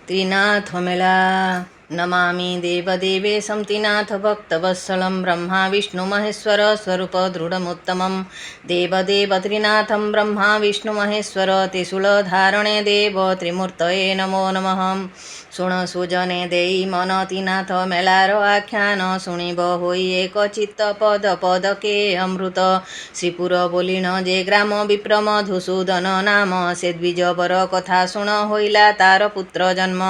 त्रिनाथमेला नमामि देवदेवेशं त्रिनाथभक्तवत्सलं ब्रह्मा विष्णुमहेश्वर स्वरूप दृढमुत्तमं देवदेव त्रिनाथं ब्रह्मा विष्णुमहेश्वर त्रिशूलधारणे देव त्रिमूर्तये नमो नमः। शुण सुजने देई मन त्रिनाथ मेलार आख्यान शुणिब होई एक चित्त पद पदके अमृत श्रीपुर बोलिण जे ग्राम विप्र मधुसूदन नाम से द्विजबर कथा शुण होइला तार पुत्र जन्म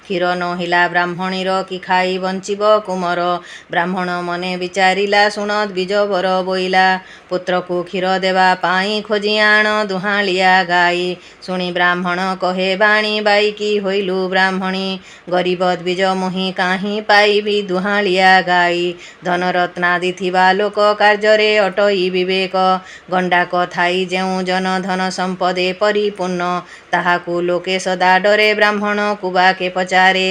क्षीर नहिला ब्राह्मणीर कि खाई बंचिब कुमर ब्राह्मण मने विचारिला शुण द्विजबर बोइला पुत्र को क्षीर देवा पाई खोजी आण दुहालिया गाई शुणी ब्राह्मण कहे बाणी बाईकी होइलु ब्राह्मणी गरीब द्विज मुहि काहीं पाइबी दुहालिया गाई धन रत्नादि थिबा लोक कार्य अटई विवेक गंडाक थाई जेउ जन धन संपदे परिपूर्ण ताहाकु लोके सदा डरे ब्राह्मण कुबाके पचारे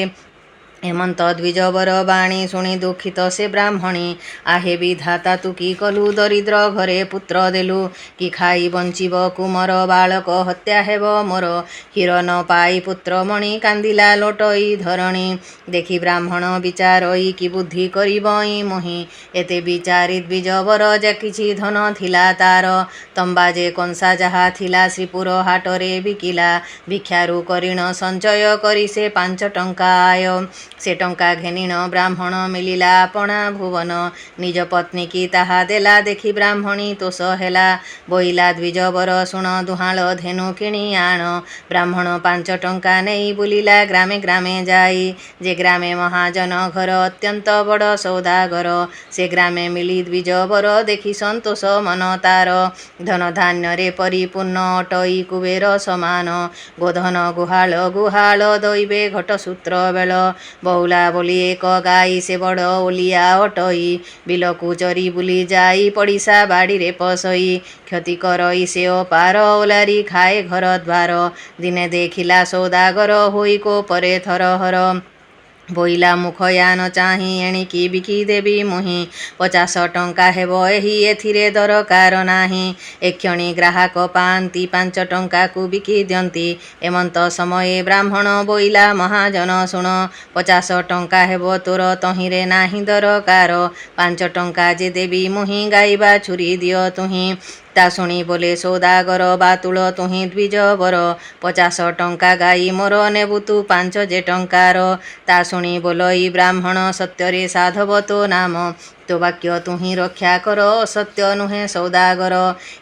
हेमंत द्विजबर बाणी शुणी दुखित से ब्राह्मणी आहे विधाता तु कि कलु दरिद्र घरे पुत्र देलु कि खाई बंचिब कुमर बालक हत्या हेब मोर क्षीर न पाई पुत्र मणि कांदिला लोटई धरणी देखि ब्राह्मण विचारई कि बुद्धि करिबई मोहि एते विचारी द्विजबर जे किछि धन थिला तार तंबा जे कंसा जाहा थिला श्रीपुर हाटरे बिकिला भिक्षारु करिण संचय करी से 5 टंका आय से टंका घेनिण ब्राह्मण मिलिला अपना भुवन निज पत्नी की ताहा देला देखि ब्राह्मणी तोष हेला बोइला द्विजबर शुण दुहाळ धेनु किणी आण ब्राह्मण 5 टंका नेई बुलिला ग्रामे ग्रामे जाई जे ग्रामे महाजन घर अत्यंत बड़ सौदागर से ग्रामे मिली द्विजबर देखि संतोष मन तार धन धान्य रे परिपूर्ण अटई कुबेर समान गोधन गुहाळ गुहाळ दैबे घटसूत्र बेल बहुला बोली एक गाई से बड़ ओलिया अटई बिलकु चरी बुली जाई पड़िसा बाड़ी रे पसई क्षति करई से पार ओलारी खाए घर द्वार दिने देखिला सौदागर होई को परे थरहर बोइला मुखयान चाही एणिकी बिकी देवी मुहि 50 टंका हेब एही एथिरे दरकार नाही एक्षणी ग्राहक पांती 5 टंका को बिकी दियंती एमंत समये ब्राह्मण बोइला महाजन शुण 50 टंका हेब तोर तहिरे नाही दरकार 5 टंका जे देवी मुहि गाई बाछुरी दियो तुहि ता शुणी बोले सौदागर बातुल तुहि द्विजबर 50 टंका गाई मोर नेबु तु 5 जे टंकार ता शुणी बोलई ब्राह्मण सत्यरे साधव तो नाम तो वाक्य तुहि रक्षा कर असत्य नुहे सौदागर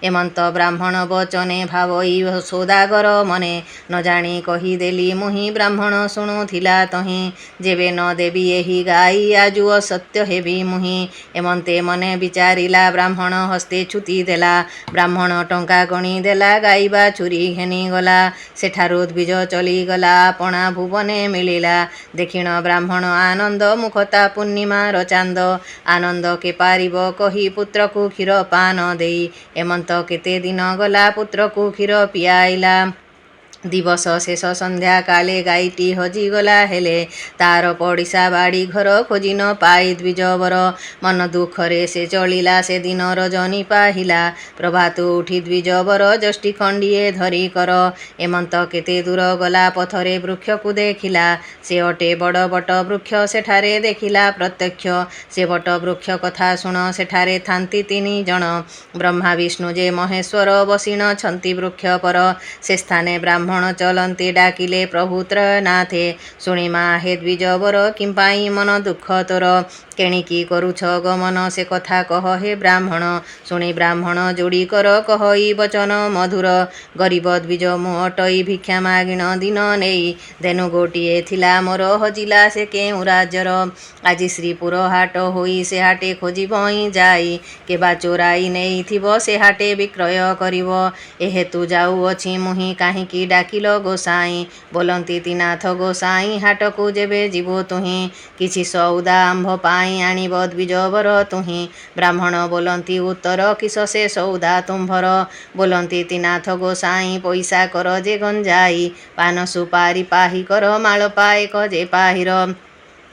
एमंत ब्राह्मण बचने भावई सौदागर मने न जानी कहीदेली मुहि ब्राह्मण शुणुथिला तहि जेबे न देवी एही गाई आजु असत्य हेबी मुहि एमंते मने विचारिला ब्राह्मण हस्ते छुती देला ब्राह्मण टंका गणी देला गाई बाछुरी घेनी गला सेठारु द्विज चली गला अपना भुवने मिलिला देखिण ब्राह्मण आनंद मुखता पूर्णिमार चांद आनंद के पारिब कही पुत्र को क्षीर पान देई एमंत केते दिन गला पुत्र को क्षीर पियाइला दिवस शेष संध्या काले गाईटी हजिगला हेले तार पड़िसा बाड़ी घर खोजी न पाई द्विजबर मन दुखरे से चलिला से दिन रजनी पाहिला प्रभात उठी द्विजबर जष्टि खंडिए धरी कर एमंत केते दूर गला पथरे वृक्ष को देखिला से अटे बड़ बट वृक्ष सेठारे देखिला प्रत्यक्ष से बट वृक्ष कथा शुण सेठारे थांती 3 जन ब्रह्मा विष्णु जे महेश्वर बसिण छंती वृक्ष पर से स्थाने ब्राह्मण चलंती डाकिले प्रभु त्रयनाथे शुणी माहे द्विजबर किंपाई मन दुख तोर केणिकी करुछ गमन से कथा कह हे ब्राह्मण शुणी ब्राह्मण जोड़ी कर कहई बचन मधुर गरीब द्विज मु अटई भिक्षा मागिण दिन नेई धेनु गोटिए थिला मोर हजिला से केउ राज्यर आजि श्रीपुर हाट होई से हाटे खोजी बई जाई केबा चोराई नेई थिबो से हाटे विक्रय करिब एहेतु जाऊ अछि मुहि काहींकी डाकिल गोसाई बोलंती त्रिनाथ गोसाई हाट को जेबे जीवो तुहि किछि सौदा आंभ पाई आनिब द्विजबर तुहि ब्राह्मण बोलंती उत्तर किस से सौदा तुम्भर बोलंती त्रिनाथ गोसाई पैसा कर जे गंजाई पान सुपारी पाही कर माल पाए क जे पाहिर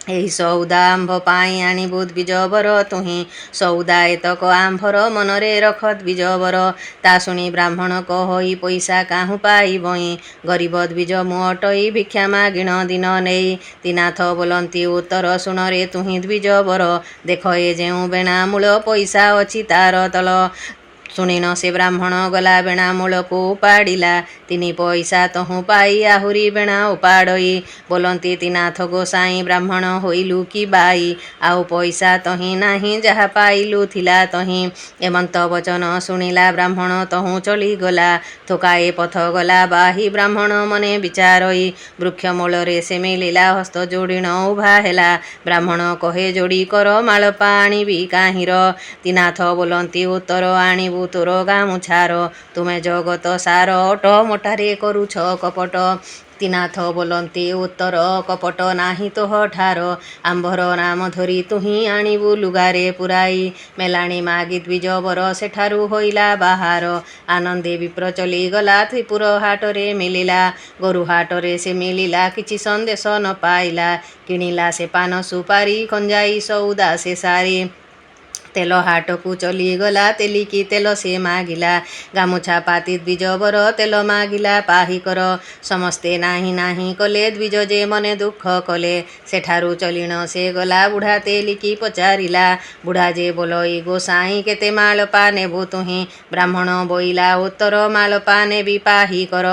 ଏହି ସଉଦା ଆମ୍ଭ ପାଇଁ ଆଣିବୁ ଦ୍ୱିଜବର, ତୁହି ସଉଦା ଏତକ ଆମ୍ଭର ମନରେ ରଖ ଦ୍ୱିଜବର। ତା ଶୁଣି ବ୍ରାହ୍ମଣ କହଇ ପଇସା କାହୁଁ ପାଇବଇଁ, ଗରିବ ଦ୍ୱିଜ ମୁଁ ଅଟଇ ଭିକ୍ଷା ମାଗିଣ ଦିନ ନେଇ। ତ୍ରିନାଥ ବୋଲନ୍ତି ଉତ୍ତର ଶୁଣରେ ତୁହି ଦ୍ୱିଜବର, ଦେଖ ଏ ଯେଉଁ ବେଣା ମୂଳ ପଇସା ଅଛି ତାର ତଲ। ଶୁଣିନ ସେ ବ୍ରାହ୍ମଣ ଗଲା ବେଣା ମୂଳକୁ ଉପାଡ଼ିଲା, ତିନି ପଇସା ତହୁଁ ପାଇ ଆହୁରି ବେଣା ଉପାଡ଼ଇ। ବୋଲନ୍ତି ତ୍ରିନାଥ ଗୋସାଇଁ ବ୍ରାହ୍ମଣ ହୋଇଲୁ କି ବାଇ, ଆଉ ପଇସା ତହିଁ ନାହିଁ ଯାହା ପାଇଲୁ ଥିଲା ତହିଁ। ଏମନ୍ତ ବଚନ ଶୁଣିଲା ବ୍ରାହ୍ମଣ ତହୁଁ ଚଳିଗଲା, ଥୋକାଏ ପଥ ଗଲା ବାହି ବ୍ରାହ୍ମଣ ମନେ ବିଚାରଇ। ବୃକ୍ଷ ମୂଳରେ ସେ ମେଲିଲା ହସ୍ତ ଯୋଡ଼ିଣ ଉଭା ହେଲା, ବ୍ରାହ୍ମଣ କହେ ଯୋଡ଼ି କର ମାଳପା ଆଣିବି କାହିଁର। ତ୍ରିନାଥ ବୋଲନ୍ତି ଉତ୍ତର ଆଣିବୁ ତୋର ଗାମୁଛାର, ତୁମେ ଜଗତ ସାର ଅଟ ମୋଟାରେ କରୁଛ କପଟ। ତ୍ରିନାଥ ବୋଲନ୍ତି ଉତ୍ତର କପଟ ନାହିଁ ତୋହ ଠାର, ଆମ୍ଭର ନାମ ଧରି ତୁହି ଆଣିବୁ ଲୁଗାରେ ପୁରାଇ। ମେଲାଣି ମାଗି ଦ୍ୱିଜବର ସେଠାରୁ ହୋଇଲା ବାହାର, ଆନନ୍ଦେ ବିପ୍ର ଚଲିଗଲା ତ୍ରିପୁର ହାଟରେ ମିଳିଲା। ଗୋରୁ ହାଟରେ ସେ ମିଳିଲା କିଛି ସନ୍ଦେଶ ନ ପାଇଲା, କିଣିଲା ସେ ପାନ ସୁପାରି ଖଞ୍ଜାଇ ସଉଦା ସେ ସାରି। ତେଲ ହାଟକୁ ଚଲିଗଲା ତେଲିକି ତେଲ ସେ ମାଗିଲା, ଗାମୁଛା ପାତି ଦ୍ୱିଜବର ତେଲ ମାଗିଲା ପାହି କର। ସମସ୍ତେ ନାହିଁ ନାହିଁ କଲେ ଦ୍ୱିଜ ଯେ ମନେ ଦୁଃଖ କଲେ, ସେଠାରୁ ଚଲିଣ ସେ ଗଲା ବୁଢ଼ା ତେଲିକି ପଚାରିଲା। ବୁଢ଼ା ଯେ ବୋଲଇ ଗୋସାଇଁ କେତେ ମାଳପା ନେବୁ ତୁହି, ବ୍ରାହ୍ମଣ ବୋଇଲା ଉତ୍ତର ମାଳପା ନେବି ପାହି କର।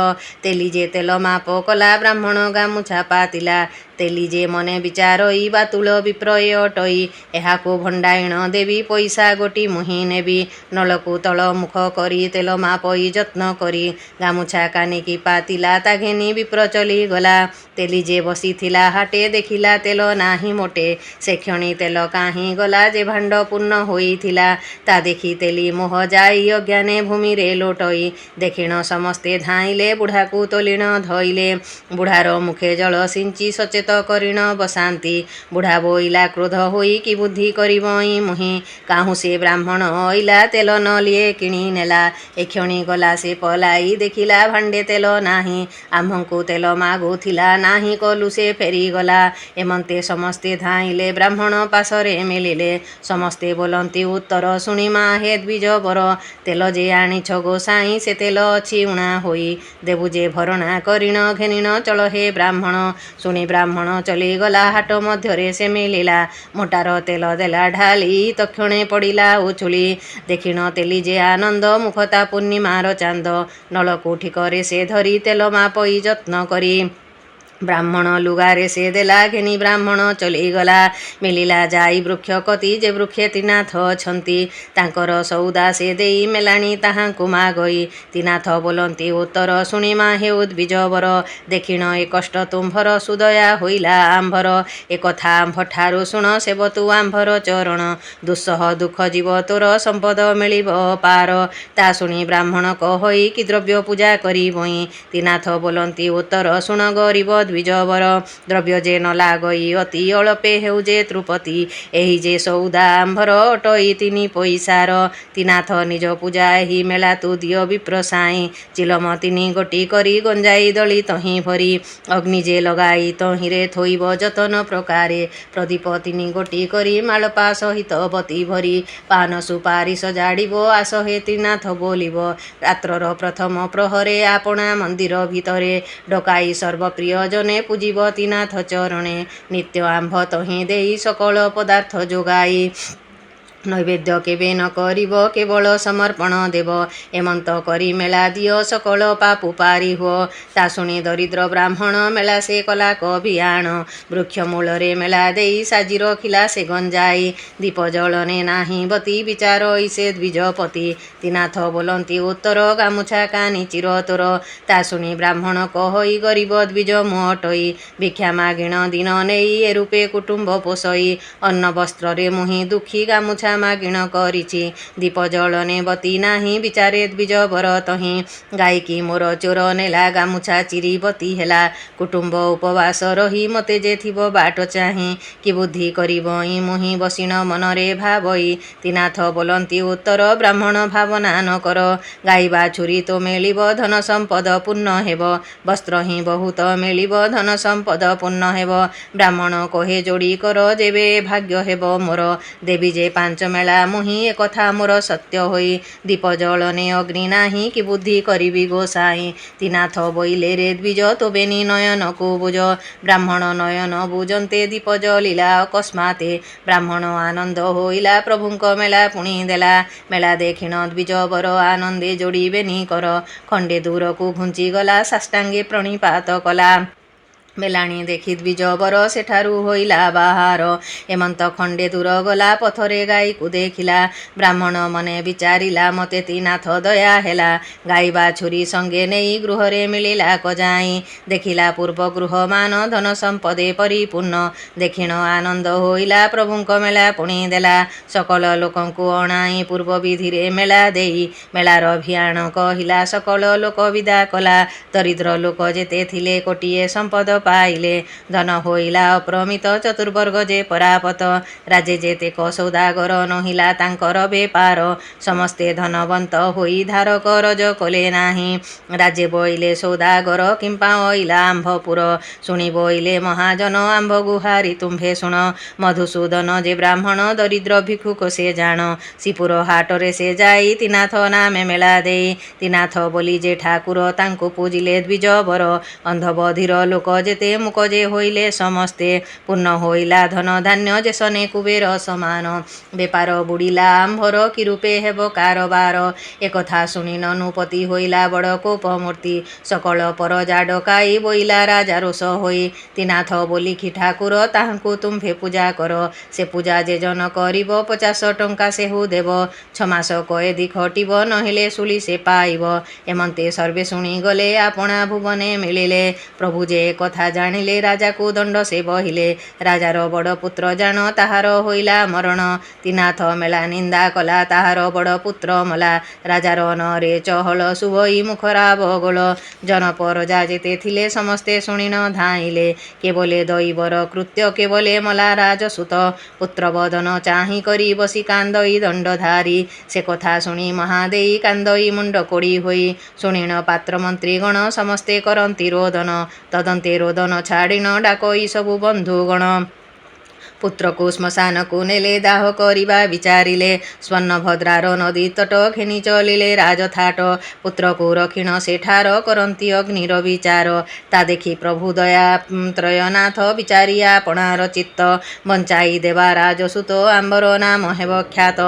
ତେଲି ଯେ ତେଲ ମାପ କଲା ବ୍ରାହ୍ମଣ ଗାମୁଛା ପାତିଲା, ତେଲି ଯେ ମନେ ବିଚାରଇ ବାତୁଳ ବିପ୍ର ଏ ଅଟଇ। ଏହାକୁ ଭଣ୍ଡାଇଣ ଦେବି ପଇସା ଗୋଟି ମୁହିଁ ନେବି, ନଳକୁ ତଳ ମୁଖ କରି ତେଲ ମାପଇ ଯତ୍ନ କରି। ଗାମୁଛା କାନିକି ପାତିଲା ତା ଘେନି ବିପ୍ର ଚଲିଗଲା। ତେଲି ଯେ ବସିଥିଲା ହାଟେ ଦେଖିଲା ତେଲ ନାହିଁ ମୋଟେ, ସେ କ୍ଷଣି ତେଲ କାହିଁ ଗଲା ଯେ ଭାଣ୍ଡ ପୂର୍ଣ୍ଣ ହୋଇଥିଲା। ତା ଦେଖି ତେଲି ମୋହ ଯାଇ ଅଜ୍ଞାନେ ଭୂମିରେ ଲୋଟଇ, ଦେଖିଣ ସମସ୍ତେ ଧାଇଁଲେ ବୁଢ଼ାକୁ ତୋଲିଣ ଧଇଲେ। ବୁଢ଼ାର ମୁଖେ ଜଳ ସିଞ୍ଚି ସଚେତ କରିଣ ବସାନ୍ତି, ବୁଢ଼ା ବୋଇଲା କ୍ରୋଧ ହୋଇ କି ବୁଦ୍ଧି କରିବଇଁ ମୁହିଁ। କାହୁଁ ସେ ବ୍ରାହ୍ମଣ ଅଇଲା ତେଲ ନ ଲିଏ କିଣି ନେଲା, ଏକ୍ଷଣି ଗଲା ସେ ପଲାଇ ଦେଖିଲା ଭାଣ୍ଡେ ତେଲ ନାହିଁ। ଆମ୍ଭଙ୍କୁ ତେଲ ମାଗୁଥିଲା ନାହିଁ କଲୁ ସେ ଫେରିଗଲା। ଏମନ୍ତେ ସମସ୍ତେ ଧାଇଁଲେ ବ୍ରାହ୍ମଣ ପାଶରେ ମିଳିଲେ, ସମସ୍ତେ ବୋଲନ୍ତି ଉତ୍ତର ଶୁଣି ମା ହେ ଦ୍ୱିଜବର। ତେଲ ଯେ ଆଣିଛ ଗୋସାଇଁ ସେ ତେଲ ଅଛି ଉଣା ହୋଇ, ଦେବୁ ଯେ ଭରଣା କରିଣ ଘେନିଣ ଚଳ ହେ ବ୍ରାହ୍ମଣ। ଶୁଣି ବ୍ରାହ୍ମଣ ଚଲିଗଲା ହାଟ ମଧ୍ୟରେ ସେ ମିଳିଲା, ମୋଟାର ତେଲ ଦେଲା ଢାଳି ତକ୍ଷଣେ ପଡ଼ିଲା ଉଛୁଳି। ଦେଖିଣ ତେଲି ଯେ ଆନନ୍ଦ ମୁଖ ତା ପୂର୍ଣ୍ଣିମାର ଚାନ୍ଦ, ନଳକୁ ଠିକରେ ସେ ଧରି ତେଲ ମାପଇ ଯତ୍ନ କରି। ବ୍ରାହ୍ମଣ ଲୁଗାରେ ସେ ଦେଲା ଘେନି ବ୍ରାହ୍ମଣ ଚଲିଗଲା, ମିଳିଲା ଯାଇ ବୃକ୍ଷ କତି ଯେ ବୃକ୍ଷେ ତ୍ରିନାଥ ଅଛନ୍ତି। ତାଙ୍କର ସଉଦା ସେ ଦେଇ ମେଲାଣି ତାହାଙ୍କୁ ମାଗଇ। ତ୍ରିନାଥ ବୋଲନ୍ତି ଉତ୍ତର ଶୁଣି ମା ହେଉ ଦ୍ୱିଜବର, ଦେଖିଣ ଏ କଷ୍ଟ ତୁମ୍ଭର ସୁଦୟା ହୋଇଲା ଆମ୍ଭର। ଏକଥା ଆମ୍ଭଠାରୁ ଶୁଣ ସେବତୁ ଆମ୍ଭର ଚରଣ, ଦୁଃସହ ଦୁଃଖ ଯିବ ତୋର ସମ୍ପଦ ମିଳିବ ପାର। ତା ଶୁଣି ବ୍ରାହ୍ମଣ କହଇ କି ଦ୍ରବ୍ୟ ପୂଜା କରିବଇଁ। ତ୍ରିନାଥ ବୋଲନ୍ତି ଉତ୍ତର ଶୁଣ ଗରିବ ଦ୍ୱିଜବର, ଦ୍ରବ୍ୟ ଯେ ନ ଲାଗଇ ଅତି ଅଳପେ ହେଉ ଯେ ତୃପତି, ଏହି ଯେ ସଉଦା ଆମ୍ଭର ଅଟଇ ତିନି ପଇସାର। ତ୍ରିନାଥ ନିଜ ପୂଜା ଏହି ମେଳା ତୁ ଦିଅ ବିପ୍ର ସାଇଁ, ଚିଲମ ତିନି ଗୋଟି କରି ଗଞ୍ଜାଇ ଦଳି ତହିଁ ଭରି। ଅଗ୍ନି ଯେ ଲଗାଇ ତହିଁରେ ଥୋଇବ ଯତନ ପ୍ରକାରେ, ପ୍ରଦୀପ ତିନି ଗୋଟି କରି ମାଳପା ସହିତ ବତି ଭରି। ପାନ ସୁପାରି ସଜାଡ଼ିବ ଆସ ହେ ତ୍ରିନାଥ ବୋଲିବ, ରାତ୍ରର ପ୍ରଥମ ପ୍ରହରେ ଆପଣା ମନ୍ଦିର ଭିତରେ। ଡକାଇ ସର୍ବପ୍ରିୟ ଜନେ ପୂଜିବ ତ୍ରିନାଥ ଚରଣେ, ନିତ୍ୟ ଆମ୍ଭ ତହିଁ ଦେଇ ସକଳ ପଦାର୍ଥ ଯୋଗାଇ। ନୈବେଦ୍ୟ କେବେ ନ କରିବ କେବଳ ସମର୍ପଣ ଦେବ, ଏମନ୍ତ କରି ମେଳା ଦିଅ ସକଳ ପାପୁ ପାରି ହୁଅ। ତା ଶୁଣି ଦରିଦ୍ର ବ୍ରାହ୍ମଣ ମେଳା ସେ କଲା କବିଆଣ, ବୃକ୍ଷ ମୂଳରେ ମେଳା ଦେଇ ସାଜି ରଖିଲା ସେ ଗଞ୍ଜାଇ। ଦୀପ ଜଳନେ ନାହିଁ ବତି ବିଚାରଇ ସେ ଦ୍ୱିଜପତି, ତ୍ରିନାଥ ବୋଲନ୍ତି ଉତ୍ତର ଗାମୁଛା କାନି ଚିର ତୋର। ତା ଶୁଣି ବ୍ରାହ୍ମଣ କହଇ ଗରିବ ଦ୍ୱିଜ ମୁଁ ଅଟଇ, ଭିକ୍ଷା ମାଗିଣ ଦିନ ନେଇ ଏ ରୂପେ କୁଟୁମ୍ବ ପୋଷଇ। ଅନ୍ନ ବସ୍ତ୍ରରେ ମୁହିଁ ଦୁଃଖୀ ଗାମୁଛା ମାଗିଣ କରିଛି। ଦୀପ ଜଳନେ ବତି ନାହିଁ ବିଚାରେ ଦ୍ୱିଜବର ତହିଁ। ଗାଇକି ମୋର ଚୋର ନେଲା ଗାମୁଛା ଚିରି ବତି ହେଲା। କୁଟୁମ୍ବ ଉପବାସ ରହି ମୋତେ ଯେ ଥିବ ବାଟ ଚାହିଁ। କି ବୁଦ୍ଧି କରିବଇ ମୁହିଁ ବସିଣ ମନରେ ଭାବଇ। ତ୍ରିନାଥ ବୋଲନ୍ତି ଉତ୍ତର ବ୍ରାହ୍ମଣ ଭାବନା ନ କର। ଗାଇବା ଛୁରୀ ତ ମିଳିବ ଧନ ସମ୍ପଦ ପୂର୍ଣ୍ଣ ହେବ। ବସ୍ତ୍ର ହିଁ ବହୁତ ମିଳିବ ଧନ ସମ୍ପଦ ପୂର୍ଣ୍ଣ ହେବ। ବ୍ରାହ୍ମଣ କହେ ଯୋଡ଼ି କର ଯେବେ ଭାଗ୍ୟ ହେବ ମୋର। ଦେବି ଯେ ପାଞ୍ଚ ମେଳା ମୁହିଁ ଏକଥା ମୋର ସତ୍ୟ ହୋଇ। ଦୀପ ଜଳନେ ଅଗ୍ନି ନାହିଁ କି ବୁଦ୍ଧି କରିବି ଗୋସାଇଁ। ତ୍ରିନାଥ ବୋଇଲେ ରେ ଦ୍ୱିଜ ତୋବେନି ନୟନକୁ ବୁଝ। ବ୍ରାହ୍ମଣ ନୟନ ବୁଜନ୍ତେ ଦୀପ ଜଳିଲା ଅକସ୍ମାତେ। ବ୍ରାହ୍ମଣ ଆନନ୍ଦ ହୋଇଲା ପ୍ରଭୁଙ୍କ ମେଳା ପୁଣି ଦେଲା। ମେଳା ଦେଖିଣ ଦ୍ୱିଜବର ଆନନ୍ଦେ ଯୋଡ଼ିବେନି କର। ଖଣ୍ଡେ ଦୂରକୁ ଘୁଞ୍ଚିଗଲା ସାଷ୍ଟାଙ୍ଗେ ପ୍ରଣିପାତ କଲା। ମେଲାଣି ଦେଖି ଦ୍ୱିଜବର ସେଠାରୁ ହୋଇଲା ବାହାର। ଏମନ୍ତ ଖଣ୍ଡେ ଦୂର ଗଲା ପଥରେ ଗାଈକୁ ଦେଖିଲା। ବ୍ରାହ୍ମଣ ମନେ ବିଚାରିଲା ମୋତେ ତ୍ରିନାଥ ଦୟା ହେଲା। ଗାଇବା ଛୁରୀ ସଙ୍ଗେ ନେଇ ଗୃହରେ ମିଳିଲା କଯାଇଁ। ଦେଖିଲା ପୂର୍ବ ଗୃହମାନ ଧନ ସମ୍ପଦେ ପରିପୂର୍ଣ୍ଣ। ଦେଖିଣ ଆନନ୍ଦ ହୋଇଲା ପ୍ରଭୁଙ୍କ ମେଳା ପୁଣି ଦେଲା। ସକଳ ଲୋକଙ୍କୁ ଅଣାଇ ପୂର୍ବ ବିଧିରେ ମେଳା ଦେଇ। ମେଳାର ଭିଆଣ କହିଲା ସକଳ ଲୋକ ବିଦା କଲା। ଦରିଦ୍ର ଲୋକ ଯେତେ ଥିଲେ କୋଟିଏ ସମ୍ପଦ ପାଇଲେ। ଧନ ହୋଇଲା ଅପ୍ରମିତ ଚତୁର୍ବର୍ଗ ଯେ ପରାପତ। ରାଜେ ଯେତେକ ସୌଦାଗର ନହିଲା ତାଙ୍କର ବେପାର। ସମସ୍ତେ ଧନବନ୍ତ ହୋଇ ଧାର କରଜ କଲେ ନାହିଁ। ରାଜେ ବୋଇଲେ ସୌଦାଗର କିମ୍ପା ଅଇଲା ଆମ୍ଭପୁର। ଶୁଣି ବୋଇଲେ ମହାଜନ ଆମ୍ଭ ଗୁହାରି ତୁମ୍ଭେ ଶୁଣ। ମଧୁସୂଦନ ଯେ ବ୍ରାହ୍ମଣ ଦରିଦ୍ର ଭିକ୍ଷୁକ ସେ ଜାଣ। ଶ୍ରୀପୁର ହାଟରେ ସେ ଯାଇ ତ୍ରିନାଥ ନାମେ ମେଳା ଦେଇ। ତ୍ରିନାଥ ବୋଲି ଯେ ଠାକୁର ତାଙ୍କୁ ପୂଜିଲେ ଦ୍ୱିଜବର। ଅନ୍ଧ ବଧିର ଲୋକ ଯେତେ ମୁକ ଯେ ହୋଇଲେ ସମସ୍ତେ। ପୂର୍ଣ୍ଣ ହୋଇଲା ଧନ ଧାନ୍ୟ ଯେ ସନେ କୁବେର ସମାନ। ବେପାର ବୁଡ଼ିଲା ଆମ୍ଭର କି ରୂପେ ହେବ କାରବାର। ଏକଥା ଶୁଣି ନନୁପତି ହୋଇଲା ବଡ଼ କୋପମୂର୍ତ୍ତି। ସକଳ ପରଜା ଡକାଇ ବୋଇଲା ରାଜା ରୋଷ ହୋଇ। ତ୍ରିନାଥ ବୋଲି କି ଠାକୁର ତାହାଙ୍କୁ ତୁମ୍ଭେ ପୂଜା କର। ସେ ପୂଜା ଯେ ଜନ କରିବ 50 ଟଙ୍କା ସେହୁ ଦେବ। 6 ମାସ କଏଦି ଖଟିବ ନହେଲେ ଶୂଳି ସେ ପାଇବ। ଏମନ୍ତେ ସର୍ବେ ଶୁଣିଗଲେ ଆପଣା ଭୁବନେ ମିଳିଲେ। ପ୍ରଭୁ ଯେ କଥା ଜାଣିଲେ ରାଜାକୁ ଦଣ୍ଡ ସେ ବହିଲେ। ରାଜାର ବଡ଼ ପୁତ୍ର ଜାଣ ତାହାର ହୋଇଲା ମରଣ। ତ୍ରିନାଥ ମେଳା ନିନ୍ଦା କଲା ତାହାର ବଡ଼ ପୁତ୍ର ମଲା। ରାଜାର ନରେ ଚହଳ ଶୁଭଇ ମୁଖରାବ ଗୋଳ। ଜନ ପରଜା ଯେତେ ଥିଲେ ସମସ୍ତେ ଶୁଣିନ ଧାଇଁଲେ। କେବଲେ ଦଇବର କୃତ୍ୟ କେବଲେ ମଲା ରାଜସୁତ। ପୁତ୍ର ବଦନ ଚାହିଁ କରି ବସି କାନ୍ଦଇ ଦଣ୍ଡଧାରୀ। ସେ କଥା ଶୁଣି ମହାଦେଇ କାନ୍ଦଇ ମୁଣ୍ଡ କୋଡ଼ି ହୋଇ। ଶୁଣିଣ ପାତ୍ର ମନ୍ତ୍ରୀଗଣ ସମସ୍ତେ କରନ୍ତି ରୋଦନ। ତଦନ୍ତେ ରୋଦନ ଛାଡ଼ିଣ ଡାକଇ ସବୁ ବନ୍ଧୁଗଣ। ପୁତ୍ରକୁ ଶ୍ମଶାନକୁ ନେଲେ ଦାହ କରିବା ବିଚାରିଲେ। ସ୍ୱର୍ଣ୍ଣଭଦ୍ରାର ନଦୀ ତଟ ଘେନି ଚଳିଲେ ରାଜଥାଟ। ପୁତ୍ରକୁ ରଖିଣ ସେଠାର କରନ୍ତି ଅଗ୍ନିର ବିଚାର। ତା ଦେଖି ପ୍ରଭୁ ଦୟା ତ୍ରୟନାଥ ବିଚାରି ଆପଣାର ଚିତ୍ତ। ବଞ୍ଚାଇ ଦେବା ରାଜସୁତ ଆମ୍ବର ନାମ ହେବ ଖ୍ୟାତ।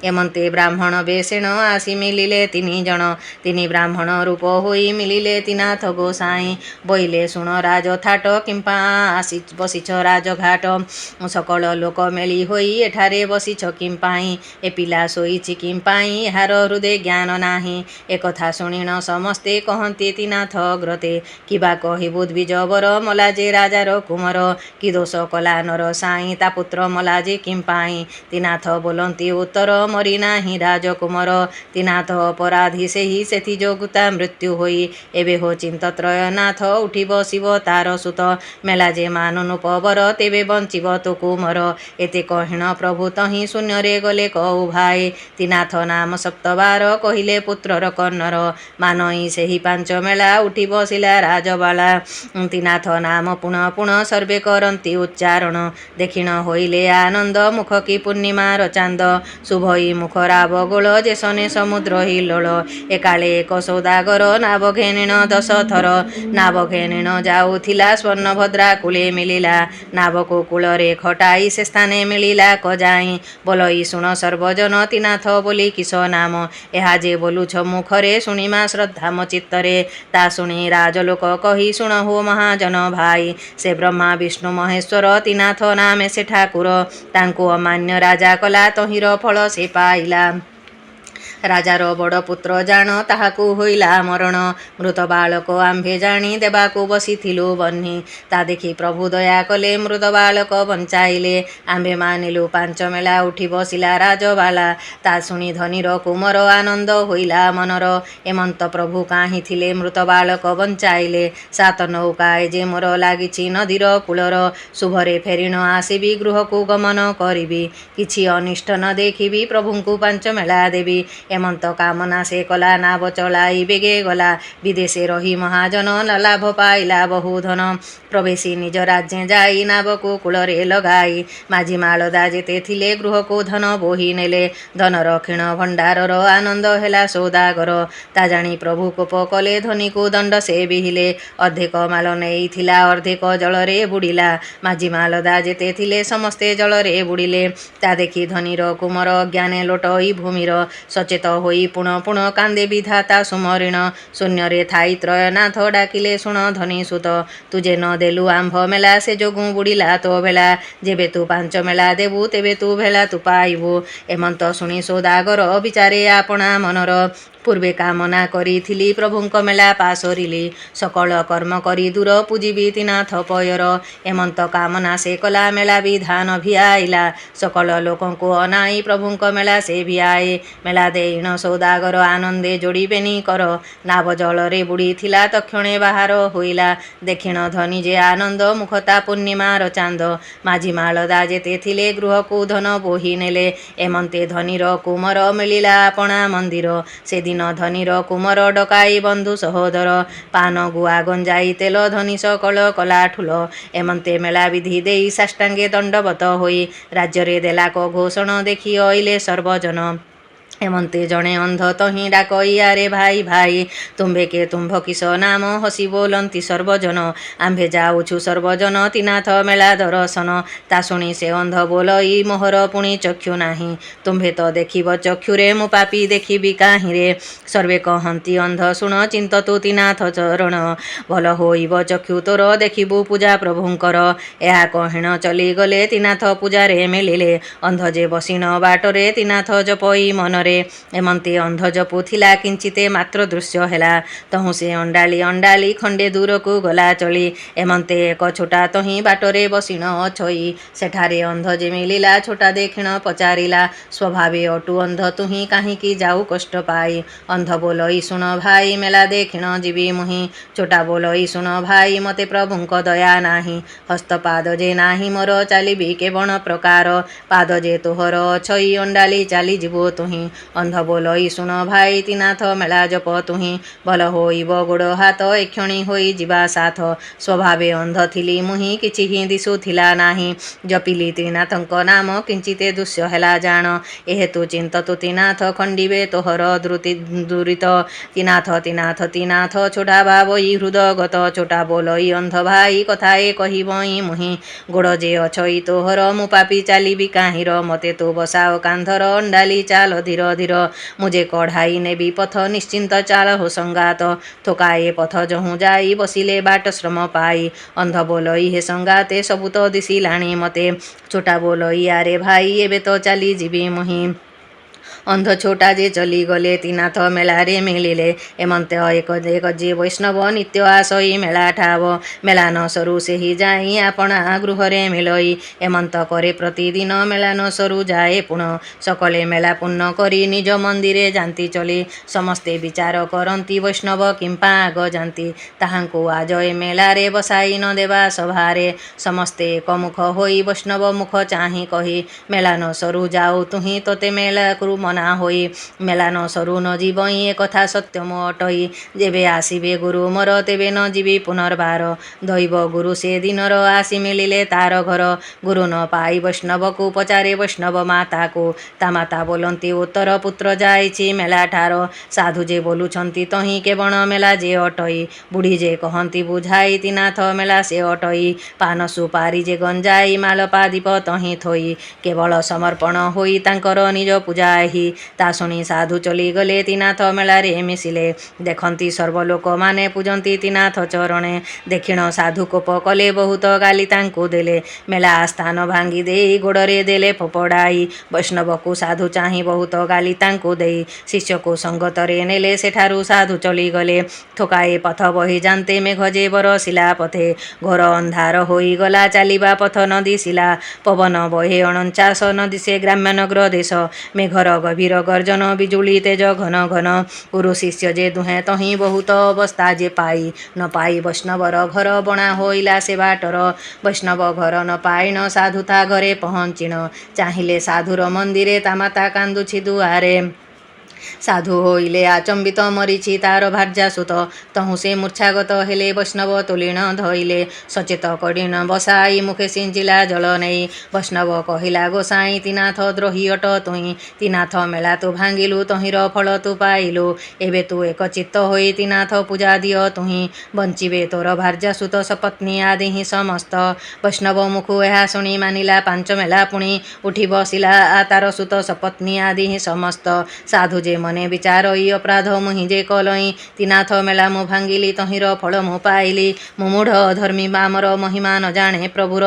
ଏମନ୍ତେ ବ୍ରାହ୍ମଣ ବେଶେଣ ଆସି ମିଳିଲେ 3 ଜଣ। 3 ବ୍ରାହ୍ମଣ ରୂପ ହୋଇ ମିଳିଲେ ତ୍ରିନାଥ ଗୋସାଇଁ। ବୋଇଲେ ଶୁଣ ରାଜଥାଟ କିମ୍ପା ଆସି ବସିଛ ରାଜଘାଟ। ସକଳ ଲୋକ ମେଳି ହୋଇ ଏଠାରେ ବସିଛ କିମ୍ପାଇଁ। ଏ ପିଲା ଶୋଇଛି କିମ୍ପାଇଁ ଏହାର ହୃଦେ ଜ୍ଞାନ ନାହିଁ। ଏକଥା ଶୁଣିଣ ସମସ୍ତେ କହନ୍ତି ତ୍ରିନାଥ ଅଗ୍ରତେ। କିବା କହିବୁ ଦ୍ୱିଜବର ମଲା ଯେ ରାଜାର କୁମର। କି ଦୋଷ କଲା ନର ସାଇଁ ତା ପୁତ୍ର ମଲା ଯେ କିମ୍ପାଇଁ। ତ୍ରିନାଥ ବୋଲନ୍ତି ଉତ୍ତର ମରି ନାହିଁ ରାଜକୁମର। ତ୍ରିନାଥ ଅପରାଧୀ ସେହି ସେଥି ଯୋଗୁ ତା ମୃତ୍ୟୁ ହୋଇ। ଏବେ ହୋ ଚିନ୍ତ ତ୍ରୟନାଥ ଉଠି ବସିବ ତାର ସୁତ। ମେଳା ଯେ ମାନୁନୁ ପବର ତେବେ ବଞ୍ଚିବ ତୁ କୁମର। ଏତେ କହିଣ ପ୍ରଭୁ ତହିଁ ଶୂନ୍ୟରେ ଗଲେ କହୁ ଭାଇ। ତ୍ରିନାଥ ନାମ ସପ୍ତବାର କହିଲେ ପୁତ୍ରର କର୍ଣ୍ଣର। ମାନଇ ସେହି 5 ମେଳା ଉଠି ବସିଲା ରାଜବାଳା। ତ୍ରିନାଥ ନାମ ପୁଣ ପୁଣ ସର୍ବେ କରନ୍ତି ଉଚ୍ଚାରଣ। ଦେଖିଣ ହୋଇଲେ ଆନନ୍ଦ ମୁଖ କି ପୂର୍ଣ୍ଣିମାର ଚାନ୍ଦ। ଶୁଭଇ ମୁଖରାବ ଗୋଳ ଯେ ସନେ ସମୁଦ୍ର ହିଲ୍ଲୋଳ। ଏକାଳେ ଏକ ସୌଦାଗର ନାବ ଘେନିଣ 10 ଥର। ନାବ ଘେନିଣ ଯାଉଥିଲା ସ୍ୱର୍ଣ୍ଣଭଦ୍ରା କୂଳେ ମିଳିଲା। ନାବକୁ କୂଳରେ ଖଟାଇ ସେ ସ୍ଥାନେ ମିଳିଲା କଯାଇଁ। ବୋଲଇ ଶୁଣ ସର୍ବଜନ ତ୍ରିନାଥ ବୋଲି କିସ ନାମ। ଏହା ଯେ ବୋଲୁଛ ମୁଖରେ ଶୁଣିମା ଶ୍ରଦ୍ଧା ମୋ ଚିତ୍ତରେ। ତା ଶୁଣି ରାଜଲୋକ କହି ଶୁଣ ହୋ ମହାଜନ ଭାଇ। ସେ ବ୍ରହ୍ମା ବିଷ୍ଣୁ ମହେଶ୍ୱର ତ୍ରିନାଥ ନାମେ ସେ ଠାକୁର। ତାଙ୍କୁ ଅମାନ୍ୟ ରାଜା କଲା ତହିଁର ଫଳ ସେ ପାଇଲା। ରାଜାର ବଡ଼ ପୁତ୍ର ଜାଣ ତାହାକୁ ହୋଇଲା ମରଣ। ମୃତ ବାଳକ ଆମ୍ଭେ ଜାଣି ଦେବାକୁ ବସିଥିଲୁ ବହ୍ନି। ତା ଦେଖି ପ୍ରଭୁ ଦୟା କଲେ ମୃତ ବାଳକ ବଞ୍ଚାଇଲେ। ଆମ୍ଭେ ମାନିଲୁ ପାଞ୍ଚ ମେଲା ଉଠି ବସିଲା ରାଜବାଲା। ତା ଶୁଣି ଧନୀର କୁମର ଆନନ୍ଦ ହୋଇଲା ମନର। ଏମନ୍ତ ପ୍ରଭୁ କାହିଁ ଥିଲେ ମୃତ ବାଳକ ବଞ୍ଚାଇଲେ। ସାତ ନୌକାଏ ଯେ ମୋର ଲାଗିଛି ନଦୀର କୂଳର। ଶୁଭରେ ଫେରି ନ ଆସିବି ଗୃହକୁ ଗମନ କରିବି। କିଛି ଅନିଷ୍ଟ ନ ଦେଖିବି ପ୍ରଭୁଙ୍କୁ ପାଞ୍ଚ ମେଳା ଦେବି। ଏମନ୍ତ କାମନା ସେ କଲା ନାବ ଚଳାଇ ବେଗେ ଗଲା। ବିଦେଶେ ରହି ମହାଜନ ଲାଭ ପାଇଲା ବହୁ ଧନ। ପ୍ରବେଶୀ ନିଜ ରାଜ୍ୟେ ଯାଇ ନାବକୁ କୂଳରେ ଲଗାଇ। ମାଝି ମାଳଦା ଯେତେ ଥିଲେ ଗୃହକୁ ଧନ ବୋହି ନେଲେ। ଧନର କ୍ଷୀଣ ଭଣ୍ଡାରର ଆନନ୍ଦ ହେଲା ସୌଦାଗର। ତା ଜାଣି ପ୍ରଭୁ କୋପ କଲେ ଧନୀକୁ ଦଣ୍ଡ ସେ ବିହିଲେ। ଅର୍ଦ୍ଧେକ ମାଲ ନେଇଥିଲା ଅର୍ଦ୍ଧେକ ଜଳରେ ବୁଡ଼ିଲା। ମାଝି ମାଳଦା ଯେତେ ଥିଲେ ସମସ୍ତେ ଜଳରେ ବୁଡ଼ିଲେ। ତା ଦେଖି ଧନୀର କୁମର ଅଜ୍ଞାନେ ଲୋଟଇ ଭୂମିର। ସଚେତ ହୋଇ ପୁଣ ପୁଣ କାନ୍ଦେ ବିଧାତା ସୁମରିଣ। ଶୂନ୍ୟରେ ଥାଇ ତ୍ରୟନାଥ ଡାକିଲେ ଶୁଣ ଧନୀ ସୁତ। ତୁ ଯେ ନ ଦେଲୁ ଆମ୍ଭ ମେଲା ସେ ଯୋଗୁଁ ବୁଡ଼ିଲା ତୋ ଭେଳା। ଯେବେ ତୁ ପାଞ୍ଚ ମେଳା ଦେବୁ ତେବେ ତୁ ଭେଳା ତୁ ପାଇବୁ। ଏମନ୍ତ ଶୁଣି ସୌଦାଗର ବିଚାରେ ଆପଣା ମନର। ପୂର୍ବେ କାମନା କରିଥିଲି ପ୍ରଭୁଙ୍କ ମେଳା ପାସୋରିଲି। ସକଳ କର୍ମ କରି ଦୂର ପୂଜିବି ତ୍ରିନାଥ ପୟର। ଏମନ୍ତ କାମନା ସେ କଲା ମେଳା ବିଧାନ ଭିଆଇଲା। ସକଳ ଲୋକଙ୍କୁ ଅନାଇ ପ୍ରଭୁଙ୍କ ମେଳା ସେ ଭିଆଏ। ମେଳା ଦେଇଣ ସୌଦାଗର ଆନନ୍ଦେ ଯୋଡ଼ିବେନି କର। ନାବ ଜଳରେ ବୁଡ଼ିଥିଲା ତକ୍ଷଣେ ବାହାର ହୋଇଲା। ଦେଖିଣ ଧନୀ ଯେ ଆନନ୍ଦ ମୁଖ ତା ପୂର୍ଣ୍ଣିମାର ଚାନ୍ଦ। ମାଝି ମାଳଦା ଯେତେ ଥିଲେ ଗୃହକୁ ଧନ ବୋହି ନେଲେ। ଏମନ୍ତେ ଧନୀର କୁମର ମିଳିଲା ଆପଣା ମନ୍ଦିର। ସେଦିନ ଧନୀର କୁମର ଡକାଇ ବନ୍ଧୁ ସହୋଦର। ପାନ ଗୁଆ ଗଞ୍ଜାଇ ତେଲ ଧନୀ ସକଳ କଲା ଠୁଲ। ଏମନ୍ତେ ମେଳା ବିଧି ଦେଇ ସାଷ୍ଟାଙ୍ଗେ ଦଣ୍ଡବତ ହୋଇ। ରାଜ୍ୟରେ ଦେଲାକ ଘୋଷଣ ଦେଖି ଅଇଲେ ସର୍ବଜନ। ଏମନ୍ତେ ଜଣେ ଅନ୍ଧ ତହିଁ ଡାକଇ ଆରେ ଭାଇ ଭାଇ। ତୁମ୍ଭେ କେ ତୁମ୍ଭ କିସ ନାମ ହସି ବୋଲନ୍ତି ସର୍ବଜନ। ଆମ୍ଭେ ଯାଉଛୁ ସର୍ବଜନ ତ୍ରିନାଥ ମେଳା ଦରଶନ। ତା ଶୁଣି ସେ ଅନ୍ଧ ବୋଲଇ ମୋହର ପୁଣି ଚକ୍ଷୁ ନାହିଁ। ତୁମ୍ଭେ ତ ଦେଖିବ ଚକ୍ଷୁରେ ମୁଁ ପାପୀ ଦେଖିବି କାହିଁରେ। ସର୍ବେ କହନ୍ତି ଅନ୍ଧ ଶୁଣ ଚିନ୍ତତୁ ତ୍ରିନାଥ ଚରଣ। ଭଲ ହୋଇବ ଚକ୍ଷୁ ତୋର ଦେଖିବୁ ପୂଜା ପ୍ରଭୁଙ୍କର। ଏହା କହିଣ ଚଲିଗଲେ ତ୍ରିନାଥ ପୂଜାରେ ମିଳିଲେ। ଅନ୍ଧ ଯେ ବସିଣ ବାଟରେ ତ୍ରିନାଥ ଜପଇ ମନରେ। ଏମନ୍ତେ ଅନ୍ଧ ଜପୁଥିଲା କିଞ୍ଚିତେ ମାତ୍ର ଦୃଶ୍ୟ ହେଲା। ତହୁଁ ସେ ଅଣ୍ଡାଳି ଅଣ୍ଡାଳି ଖଣ୍ଡେ ଦୂରକୁ ଗଲା ଚଳି। ଏମନ୍ତେ ଏକ ଛୋଟା ତହିଁ ବାଟରେ ବସିଣ ଅଛଇ। ସେଠାରେ ଅନ୍ଧ ଯେ ମିଳିଲା ଛୋଟା ଦେଖିଣ ପଚାରିଲା। ସ୍ୱଭାବେ ଅଟୁ ଅନ୍ଧ ତୁହିଁ କାହିଁକି ଯାଉ କଷ୍ଟ ପାଇ। ଅନ୍ଧ ବୋଲଇ ଶୁଣ ଭାଇ ମେଳା ଦେଖିଣ ଯିବି ମୁହିଁ। ଛୋଟା ବୋଲଇ ଶୁଣ ଭାଇ ମତେ ପ୍ରଭୁଙ୍କ ଦୟା ନାହିଁ। ହସ୍ତ ପାଦ ଯେ ନାହିଁ ମୋର ଚାଲିବି କେବଣ ପ୍ରକାର। ପାଦ ଯେ ତୋହର ଅଛଇ ଅଣ୍ଡାଳି ଚାଲିଯିବୁ ତୁହିଁ। ଅନ୍ଧ ବୋଲଇ ଶୁଣ ଭାଇ ତ୍ରିନାଥ ମେଳା ଜପ ତୁହିଁ। ଭଲ ହୋଇବ ଗୋଡ଼ ହାତ ଏକ୍ଷଣି ହୋଇ ଯିବା ସାଥ। ସ୍ୱଭାବେ ଅନ୍ଧ ଥିଲି ମୁହିଁ କିଛି ହିଁ ଦିଶୁଥିଲା ନାହିଁ। ଜପିଲି ତ୍ରିନାଥଙ୍କ ନାମ କିଞ୍ଚିତେ ଦୃଶ୍ୟ ହେଲା ଜାଣ। ଏହେତୁ ଚିନ୍ତତୁ ତ୍ରିନାଥ ଖଣ୍ଡିବେ ତୋହର ଦୁରିତ। ତ୍ରିନାଥ ତ୍ରିନାଥ ତ୍ରିନାଥ ଛୋଟା ଭାବଇ ହୃଦଗତ। ଛୋଟା ବୋଲଇ ଅନ୍ଧ ଭାଇ କଥାଏ କହିବଇ ମୁହିଁ। ଗୋଡ଼ ଯେ ଅଛଇ ତୋହର ମୁଁ ପାପୀ ଚାଲିବି କାହିଁର। ମତେ ତୁ ବସାଅ କାନ୍ଧର ଅଣ୍ଡାଳି ଚାଲ ଧୀର ଧୀର। ମୁଁ ଯେ କଢ଼ାଇ ନେବି ପଥ ନିଶ୍ଚିନ୍ତ ଚାଲ ହୋ ସଙ୍ଗାତ। ଥୋକାଏ ପଥ ଯହୁଁ ଯାଇ ବସିଲେ ବାଟ ଶ୍ରମ ପାଇ। ଅନ୍ଧ ବୋଲଇ ହେ ସଙ୍ଗାତେ ସବୁ ତ ଦିଶିଲାଣି ମତେ। ଛୋଟା ବୋଲଇ ଆରେ ଭାଇ ଏବେ ତ ଚାଲି ଯିବି ମୁହିଁ। ଅନ୍ଧ ଛୋଟା ଯେ ଚଲିଗଲେ ତ୍ରିନାଥ ମେଳାରେ ମିଳିଲେ। ଏମନ୍ତ ଏକ ଯେ ବୈଷ୍ଣବ ନିତ୍ୟ ଆସଇ ମେଳା ଠାବ। ମେଳା ନ ସରୁ ସେହି ଯାଇ ଆପଣା ଗୃହରେ ମିଳଇ। ଏମନ୍ତ କରେ ପ୍ରତିଦିନ ମେଳା ନ ସରୁ ଯାଏ ପୁଣ। ସକଳେ ମେଳା ପୂର୍ଣ୍ଣ କରି ନିଜ ମନ୍ଦିରେ ଯାନ୍ତି ଚଲି। ସମସ୍ତେ ବିଚାର କରନ୍ତି ବୈଷ୍ଣବ କିମ୍ପା ଆଗ ଯାନ୍ତି। ତାହାଙ୍କୁ ଆଜ ଏ ମେଳାରେ ବସାଇ ନ ଦେବା ସଭାରେ। ସମସ୍ତେ ଏକମୁଖ ହୋଇ ବୈଷ୍ଣବ ମୁଖ ଚାହିଁ କହି। ମେଳା ନ ସରୁ ଯାଉ ତୁହିଁ ତୋତେ ମେଳାକୁ ମନା ହୋଇ। ମେଳା ନ ସରୁ ନ ଯିବଇଁ ଏ କଥା ସତ୍ୟ ମୋ ଅଟଇ। ଯେବେ ଆସିବେ ଗୁରୁ ମୋର ତେବେ ନ ଯିବି ପୁନର୍ବାର। ଦଇବ ଗୁରୁ ସେ ଦିନର ଆସି ମିଳିଲେ ତାର ଘର। ଗୁରୁ ନ ପାଇ ବୈଷ୍ଣବକୁ ପଚାରେ ବୈଷ୍ଣବ ମାତାକୁ। ତା ମାତା ବୋଲନ୍ତି ଉତ୍ତର ପୁତ୍ର ଯାଇଛି ମେଳା ଠାର। ସାଧୁ ଯେ ବୋଲୁଛନ୍ତି ତହିଁ କେବଳ ମେଳା ଯେ ଅଟଇ। ବୁଢ଼ୀ ଯେ କହନ୍ତି ବୁଝାଇ ତ୍ରିନାଥ ମେଳା ସେ ଅଟଇ। ପାନ ସୁପାରି ଯେ ଗଞ୍ଜାଇ ମାଳପା ଦୀପ ତହିଁ ଥୋଇ। କେବଳ ସମର୍ପଣ ହୋଇ ତାଙ୍କର ନିଜ ପୂଜାହି। ତା ଶୁଣି ସାଧୁ ଚଲିଗଲେ ତ୍ରିନାଥ ମେଳାରେ ମିଶିଲେ। ଦେଖନ୍ତି ସର୍ବଲୋକମାନେ ପୂଜନ୍ତି ତ୍ରିନାଥ ଚରଣେ। ଦେଖିଣ ସାଧୁ କୋପ କଲେ ବହୁତ ଗାଲି ତାଙ୍କୁ ଦେଲେ। ମେଳା ସ୍ଥାନ ଭାଙ୍ଗି ଦେଇ ଗୋଡ଼ରେ ଦେଲେ ଫୋପଡ଼ାଇ। ବୈଷ୍ଣବକୁ ସାଧୁ ଚାହିଁ ବହୁତ ଗାଲି ତାଙ୍କୁ ଦେଇ ଶିଷ୍ୟକୁ ସଙ୍ଗତରେ ନେଲେ ସେଠାରୁ ସାଧୁ ଚଲିଗଲେ। ଥୋକାଏ ପଥ ବହି ଯାନ୍ତେ ମେଘ ଯେ ବରସିଲା ପଥେ। ଘୋର ଅନ୍ଧାର ହୋଇଗଲା ଚାଲିବା ପଥ ନ ଦିଶିଲା। ପବନ ବହେ ଅଣଚାଶ ନ ଦିଶେ ଗ୍ରାମ୍ୟନଗର ଦେଶ। ମେଘର ଗଭୀର ଗର୍ଜନ ବିଜୁଳି ତେଜ ଘନ ଘନ। ଗୁରୁ ଶିଷ୍ୟ ଯେ ଦୁହେଁ ତହିଁ ବହୁତ ଅବସ୍ଥା ଯେ ପାଇ ନ ପାଇ ବୈଷ୍ଣବର ଘର ବଣା ହୋଇଲା ସେ ବାଟର। ବୈଷ୍ଣବ ଘର ନ ପାଇଣ ସାଧୁ ତା ଘରେ ପହଞ୍ଚିଣ। ଚାହିଁଲେ ସାଧୁର ମନ୍ଦିରେ ତା ମାତା କାନ୍ଦୁଛି ଦୁଆରେ। ସାଧୁ ହୋଇଲେ ଆଚମ୍ବିତ ମରିଛି ତାର ଭାର୍ଯ୍ୟା ସୁତ। ତହୁଁ ସେ ମୂର୍ଚ୍ଛାଗତ ହେଲେ ବୈଷ୍ଣବ ତୁଲିଣ ଧଇଲେ। ସଚେତ କଡ଼ିଣ ବସାଇ ମୁଖେ ସିଞ୍ଚିଲା ଜଳ ନେଇ। ବୈଷ୍ଣବ କହିଲା ଗୋସାଇଁ ତ୍ରିନାଥ ଦ୍ରୋହୀ ଅଟ ତୁହି। ତ୍ରିନାଥ ମେଳା ତୁ ଭାଙ୍ଗିଲୁ ତହିଁର ଫଳ ତୁ ପାଇଲୁ। ଏବେ ତୁ ଏକଚିତ୍ତ ହୋଇ ତ୍ରିନାଥ ପୂଜା ଦିଅ ତୁହି। ବଞ୍ଚିବେ ତୋର ଭାର୍ଯ୍ୟା ସୁତ ସପତ୍ନୀ ଆଦି ହିଁ ସମସ୍ତ। ବୈଷ୍ଣବ ମୁଖୁ ଏହା ଶୁଣି ମାନିଲା ପାଞ୍ଚ ମେଲା ପୁଣି। ଉଠି ବସିଲା ତାର ସୁତ ସପତ୍ନୀ ଆଦି ହିଁ ସମସ୍ତ। ସାଧୁ ଯେ ମନେ ବିଚାରଇ ଅପରାଧ ମୁହିଁ ଯେ କଲଇଁ। ତ୍ରିନାଥ ମେଳା ମୁଁ ଭାଙ୍ଗିଲି ତହିଁର ଫଳ ମୁଁ ପାଇଲି। ମୁଁ ମୂଢ଼ ଧର୍ମୀ ଆମର ମହିମା ନ ଜାଣେ ପ୍ରଭୁର।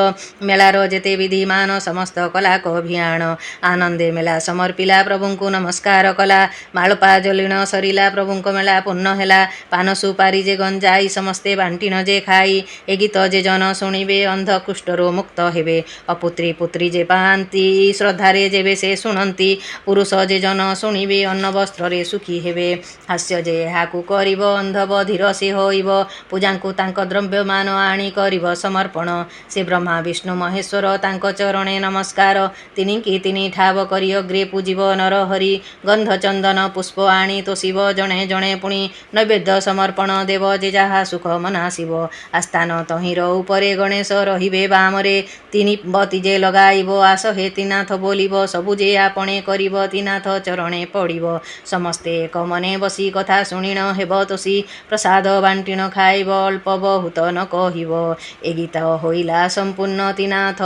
ମେଳାର ଯେତେ ବିଧିମାନ ସମସ୍ତ କଲା କଭିଆଣ। ଆନନ୍ଦେ ମେଳା ସମର୍ପିଲା ପ୍ରଭୁଙ୍କୁ ନମସ୍କାର କଲା। ମାଳପା ଜଲିଣ ସରିଲା ପ୍ରଭୁଙ୍କ ମେଳା ପୂର୍ଣ୍ଣ ହେଲା। ପାନ ସୁପାରି ଯେ ଗଞ୍ଜାଇ ସମସ୍ତେ ବାଣ୍ଟିଣ ଯେ ଖାଇ। ଏ ଗୀତ ଯେ ଜନ ଶୁଣିବେ ଅନ୍ଧ କୁଷ୍ଠରୁ ମୁକ୍ତ ହେବେ। ଅପୁତ୍ରୀ ପୁତ୍ରୀ ଯେ ପାଆନ୍ତି ଶ୍ରଦ୍ଧାରେ ଯେବେ ସେ ଶୁଣନ୍ତି। ପୁରୁଷ ଯେ ଜନ ଶୁଣିବେ ଅନ୍ନ ବସ୍ତ୍ରରେ ସୁଖୀ ହେବେ। ହାସ୍ୟ ଯେ ଏହାକୁ କରିବ ଅନ୍ଧ ବଧିର ସେ ହୋଇବ। ପୂଜାଙ୍କୁ ତାଙ୍କ ଦ୍ରବ୍ୟମାନ ଆଣି କରିବ ସମର୍ପଣ। ସେ ବ୍ରହ୍ମା ବିଷ୍ଣୁ ମହେଶ୍ୱର ତାଙ୍କ ଚରଣେ ନମସ୍କାର। ତିନିକି ତିନି ଠାବ କରି ଅଗ୍ରେ ପୂଜିବ ନର ହରି। ଗନ୍ଧ ଚନ୍ଦନ ପୁଷ୍ପ ଆଣି ତୋଷିବ ଜଣେ ଜଣେ ପୁଣି। ନୈବେଦ୍ୟ ସମର୍ପଣ ଦେବ ଯେ ଯାହା ସୁଖ ମନାସିବ। ଆସ୍ଥାନ ତହିଁର ଉପରେ ଗଣେଶ ରହିବେ ବାମରେ। ତିନିବତୀ ଯେ ଲଗାଇବ ଆସହେ ତ୍ରିନାଥ ବୋଲିବ। ସବୁ ଯେ ଆପଣେ କରିବ ତ୍ରିନାଥ ଚରଣେ ପଡ଼ିବ। ସମସ୍ତେ ଏକ ମନେ ବସି କଥା ଶୁଣିଣ ହେବ ତୋଷି। ପ୍ରସାଦ ବାଣ୍ଟିଣ ଖାଇବ ଅଳ୍ପ ବହୁତ ନ କହିବ। ଏ ଗୀତ ହୋଇଲା ସମ୍ପୂର୍ଣ୍ଣ ତ୍ରିନାଥ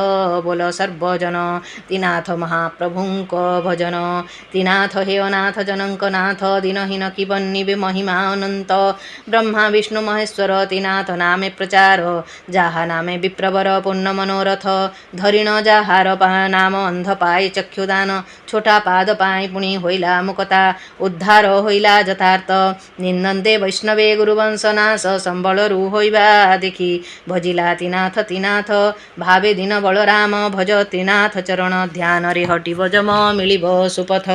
ବୋଲ ସର୍ବଜନ। ତ୍ରିନାଥ ମହାପ୍ରଭୁଙ୍କ ଭଜନ। ତ୍ରିନାଥ ହେ ଅନାଥ ଜନଙ୍କ ନାଥ। ଦିନହୀନ କି ବର୍ଣ୍ଣିବେ ମହିମା ଅନନ୍ତ। ବ୍ରହ୍ମା ବିଷ୍ଣୁ ମହେଶ୍ୱର ତ୍ରିନାଥ ନାମେ ପ୍ରଚାର। ଯାହା ନାମେ ବିପ୍ରବର ପୂର୍ଣ୍ଣ ମନୋରଥ। ଧରିଣ ଯାହାର ନାମ ଅନ୍ଧ ପାଏ ଚକ୍ଷୁଦାନ। ଛୋଟା ପାଦ ପାଇଁ ପୁଣି ହୋଇଲା ମୁକତା। ଉଦ୍ଧାର ହୋଇଲା ଯଥାର୍ଥ। ନିନ୍ଦନ୍ତେ ବୈଷ୍ଣବେ ଗୁରୁବଂଶ ନାଶ ସମ୍ବଳରୁ ହୋଇବା ଦେଖି। ଭଜିଲା ତ୍ରିନାଥ ତ୍ରିନାଥ ଭାବେ ଦୀନ ବଳରାମ। ଭଜ ତ୍ରିନାଥ ଚରଣ ଧ୍ୟାନରେ ହଟିବ ଯମ ମିଳିବ ସୁପଥ।